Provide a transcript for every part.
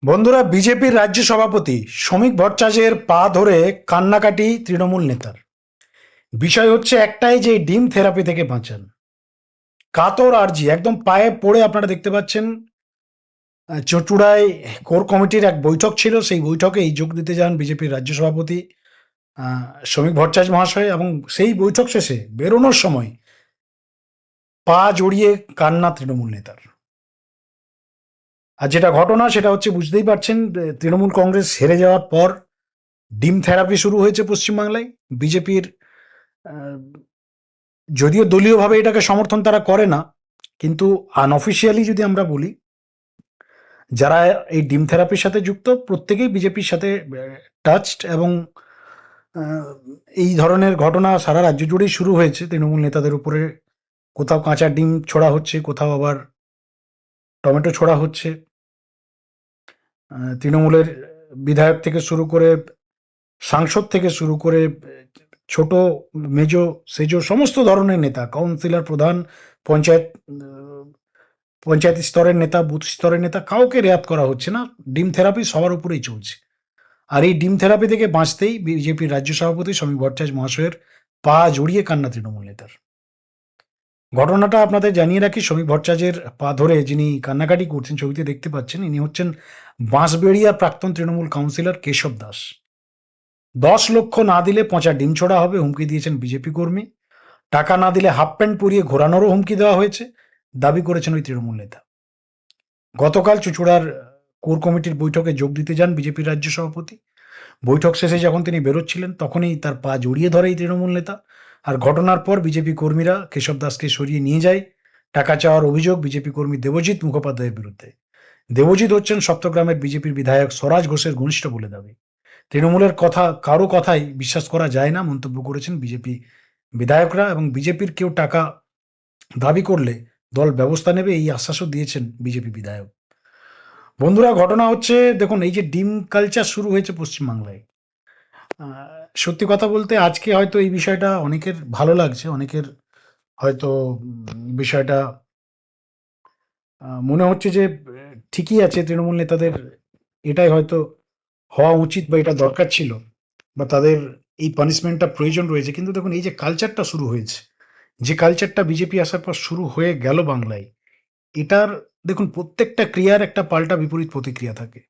বন্ধুরা, বিজেপির রাজ্য সভাপতি শ্রমিক ভট্টাচার্যের পা ধরে কান্নাকাটি তৃণমূল নেতার। বিষয় হচ্ছে একটাই, যে ডিম থেরাপি থেকে বাঁচান। কাতর আর্জি একদম পায়ে পড়ে আপনারা দেখতে পাচ্ছেন। চুঁচুড়ায় কোর কমিটির এক বৈঠক ছিল, সেই বৈঠকে যোগ দিতে যান বিজেপির রাজ্য সভাপতি শ্রমিক ভট্টাচার্য মহাশয়, এবং সেই বৈঠক শেষে বেরোনোর সময় পা জড়িয়ে কান্না তৃণমূল নেতার। আর যেটা ঘটনা সেটা হচ্ছে, বুঝতেই পারছেন, তৃণমূল কংগ্রেস হেরে যাওয়ার পর ডিম থেরাপি শুরু হয়েছে পশ্চিমবাংলায়। বিজেপির যদিও দলীয়ভাবে এটাকে সমর্থন তারা করে না, কিন্তু আনঅফিসিয়ালি যদি আমরা বলি, যারা এই ডিম থেরাপির সাথে যুক্ত প্রত্যেকেই বিজেপির সাথে টাচড, এবং এই ধরনের ঘটনা সারা রাজ্য জুড়েই শুরু হয়েছে। তৃণমূল নেতাদের উপরে কোথাও কাঁচা ডিম ছোড়া হচ্ছে, কোথাও আবার টমেটো ছোড়া হচ্ছে। তৃণমূলের বিধায়ক থেকে শুরু করে, সাংসদ থেকে শুরু করে, ছোট মেজো সেজো সমস্ত ধরনের নেতা, কাউন্সিলর, প্রধান, পঞ্চায়েত পঞ্চায়েত স্তরের নেতা, বুথ স্তরের নেতা, কাউকে রেয়াত করা হচ্ছে না। ডিম থেরাপি সবার উপরেই চলছে। আর এই ডিম থেরাপি থেকে বাঁচতেই বিজেপির রাজ্য সভাপতি শ্রমিক ভট্টাচার্য মহাশয়ের পা জড়িয়ে কান্না তৃণমূল নেতার। ঘটনাটা আপনাদের জানিয়ে রাখি, শ্রমিক ভট্টাচার্যের পা ধরে যিনি কান্নাকাটি করছেন, ছবিতে দেখতে পাচ্ছেন, ইনি হচ্ছেন বাঁশবেড়িয়ার প্রাক্তন তৃণমূল কাউন্সিলর কেশব দাস। 10 লক্ষ না দিলে পচা ডিম ছোড়া হবে হুমকি দিয়েছেন বিজেপি কর্মী। টাকা না দিলে হাফ প্যান্ট পরিয়ে ঘোরানোরও হুমকি দেওয়া হয়েছে, দাবি করেছেন ওই তৃণমূল নেতা। গতকাল চুঁচুড়ার কোর কমিটির বৈঠকে যোগ দিতে যান বিজেপির রাজ্য সভাপতি। বৈঠক শেষে যখন তিনি বেরোচ্ছিলেন, তখনই তার পা জড়িয়ে ধরে এই তৃণমূল নেতা। আর ঘটনার পর বিজেপি কর্মীরা কেশব দাসকে সরিয়ে নিয়ে যায়। টাকা চাওয়ার অভিযোগ বিজেপি কর্মী দেবজিৎ মুখোপাধ্যায়ের বিরুদ্ধে। দেবজিৎ হচ্ছেন সপ্তগ্রামের বিজেপির বিধায়ক স্বরাজ ঘোষের ঘনিষ্ঠ বলে দাবি। তৃণমূলের কারো কথাই বিশ্বাস করা যায় না, মন্তব্য করেছেন বিজেপি বিধায়করা, এবং বিজেপির কেউ টাকা দাবি করলে দল ব্যবস্থা নেবে, এই আশ্বাসও দিয়েছেন বিজেপি বিধায়ক। বন্ধুরা, ঘটনা হচ্ছে, দেখুন, এই যে ডিম কালচার শুরু হয়েছে পশ্চিমবাংলায়, সত্যি কথা বলতে আজকে হয়তো এই বিষয়টা অনেকের ভালো লাগছে, অনেকের হয়তো বিষয়টা মনে হচ্ছে যে ঠিকই আছে, তৃণমূল নেতাদের এটাই হয়তো হওয়া উচিত, বা এটা দরকার ছিল, বা তাদের এই পানিশমেন্টটা প্রয়োজন রয়েছে। কিন্তু দেখুন, এই যে কালচারটা শুরু হয়েছে, যে কালচারটা বিজেপি আসার পর শুরু হয়ে গেল বাংলায়, এটার দেখুন প্রত্যেকটা ক্রিয়ার একটা পাল্টা বিপরীত প্রতিক্রিয়া থাকে।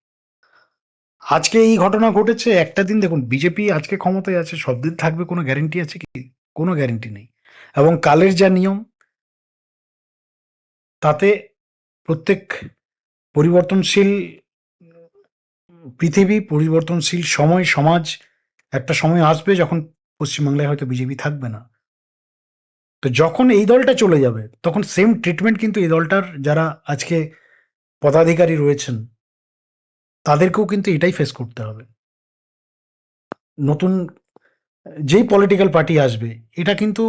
আজকে এই ঘটনা ঘটেছে, একটা দিন দেখুন বিজেপি আজকে ক্ষমতায় আছে, সব দিন থাকবে কোনো গ্যারেন্টি আছে কি? কোনো গ্যারেন্টি নেই। এবং কালের যা নিয়ম, তাতে প্রত্যেক পরিবর্তনশীল পৃথিবী, পরিবর্তনশীল সময়, সমাজ, একটা সময় আসবে যখন পশ্চিমবাংলায় হয়তো বিজেপি থাকবে না। তো যখন এই দলটা চলে যাবে, তখন সেম ট্রিটমেন্ট কিন্তু এই দলটার যারা আজকে পদাধিকারী রয়েছেন, তাদেরকেও কিন্তু এটাই ফেস করতে হবে। নতুন যেই পলিটিক্যাল পার্টি আসবে, এটা কিন্তু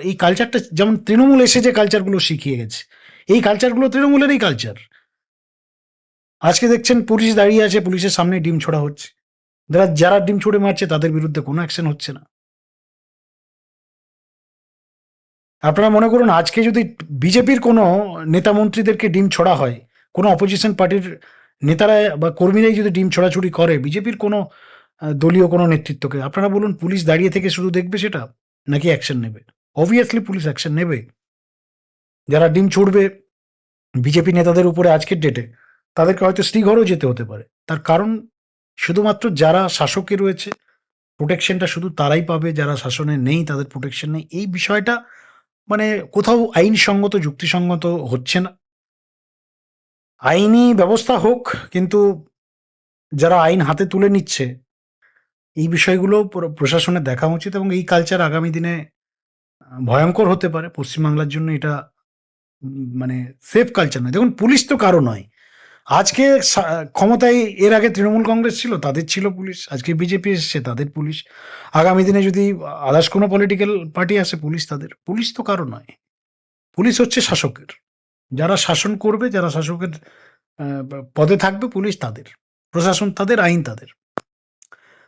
এই কালচারটা, যেমন তৃণমূল এসে যে কালচারগুলো শিখিয়ে গেছে, এই কালচারগুলো তৃণমূলেরই কালচার। আজকে দেখছেন পুলিশ দাঁড়িয়ে আছে, পুলিশের সামনে ডিম ছোড়া হচ্ছে। যারা ডিম ছুঁড়ে মারছে তাদের বিরুদ্ধে কোনো অ্যাকশন হচ্ছে না। আপনারা মনে করুন, আজকে যদি বিজেপির কোনো নেতা মন্ত্রীদেরকে ডিম ছোড়া হয়, কোনো অপোজিশন পার্টির নেতারা বা কর্মীরাই যদি ডিম ছোড়াছুড়ি করে বিজেপির কোনো দলীয় কোনো নেতৃত্বকে, আপনারা বলুন, পুলিশ দাঁড়িয়ে থেকে শুধু দেখবে সেটা, নাকি অ্যাকশন নেবে? অবভিয়াসলি পুলিশ অ্যাকশন নেবে। যারা ডিম ছুড়বে বিজেপি নেতাদের উপরে আজকের ডেটে, তাদেরকে হয়তো শ্রীঘরও যেতে হতে পারে। তার কারণ, শুধুমাত্র যারা শাসকে রয়েছে প্রোটেকশনটা শুধু তারাই পাবে, যারা শাসনে নেই তাদের প্রোটেকশন নেই। এই বিষয়টা মানে কোথাও আইনসঙ্গত, যুক্তিসঙ্গত হচ্ছে না। আইনি ব্যবস্থা হোক, কিন্তু যারা আইন হাতে তুলে নিচ্ছে, এই বিষয়গুলো প্রশাসনের দেখা উচিত, এবং এই কালচার আগামী দিনে ভয়ঙ্কর হতে পারে পশ্চিমবাংলার জন্য। এটা মানে সেফ কালচার নয়। দেখুন, পুলিশ তো কারো নয়। আজকে ক্ষমতায় এর আগে তৃণমূল কংগ্রেস ছিল, তাদের ছিল পুলিশ। আজকে বিজেপি এসছে, তাদের পুলিশ। আগামী দিনে যদি আদার্স কোনো পলিটিক্যাল পার্টি আসে, পুলিশ তাদের। পুলিশ তো কারো নয়। পুলিশ হচ্ছে শাসকের। যারা শাসন করবে, যারা শাসকের পদে থাকবে, পুলিশ তাদের, প্রশাসন তাদের, আইন তাদের।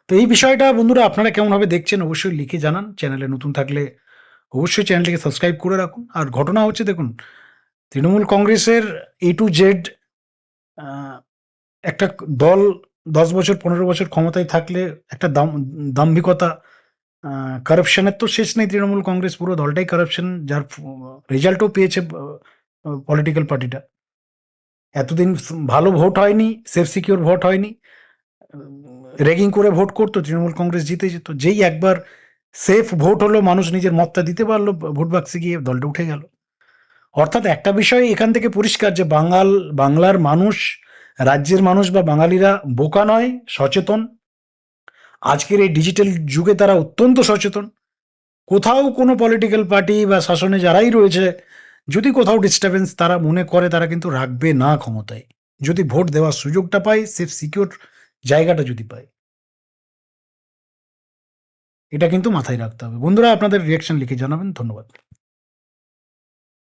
তো এই বিষয়টা বন্ধুরা আপনারা কেমনভাবে দেখছেন অবশ্যই লিখে জানান। চ্যানেলে নতুন থাকলে অবশ্যই চ্যানেলটিকে সাবস্ক্রাইব করে রাখুন। আর ঘটনা হচ্ছে, দেখুন, তৃণমূল কংগ্রেসের A to Z একটা দল 10 বছর 15 বছর ক্ষমতায় থাকলে একটা দাম্ভিকতা, কারাপশনের তো শেষ নেই। তৃণমূল কংগ্রেস পুরো দলটাই কারাপশন, যার রেজাল্টও পেয়েছে পলিটিক্যাল পার্টিটা। এতদিন ভালো ভোট হয়নি, সেফ সিকিউর ভোট হয়নি, রেগিং করে ভোট করতো, তৃণমূল কংগ্রেস জিতে যেত। যেই একবার সেফ ভোট হলো, মানুষ নিজের মতটা দিতে পারলো ভোট বাক্সে গিয়ে, দলটা উঠে গেল। অর্থাৎ একটা বিষয় এখান থেকে পরিষ্কার যে বাংলার মানুষ, রাজ্যের মানুষ বা বাঙালিরা বোকা নয়, সচেতন। আজকের এই ডিজিটাল যুগে তারা অত্যন্ত সচেতন। কোথাও কোনো পলিটিক্যাল পার্টি বা শাসনে যারাই রয়েছে, যদি কোথাও ডিস্টারবেন্স তারা মনে করে, তারা কিন্তু রাখবে না ক্ষমতায়, যদি ভোট দেওয়ার সুযোগটা পায়, সেফ সিকিউর জায়গাটা যদি পায়। এটা কিন্তু মাথায় রাখতে হবে। বন্ধুরা, আপনাদের রিয়াকশন লিখে জানাবেন। ধন্যবাদ।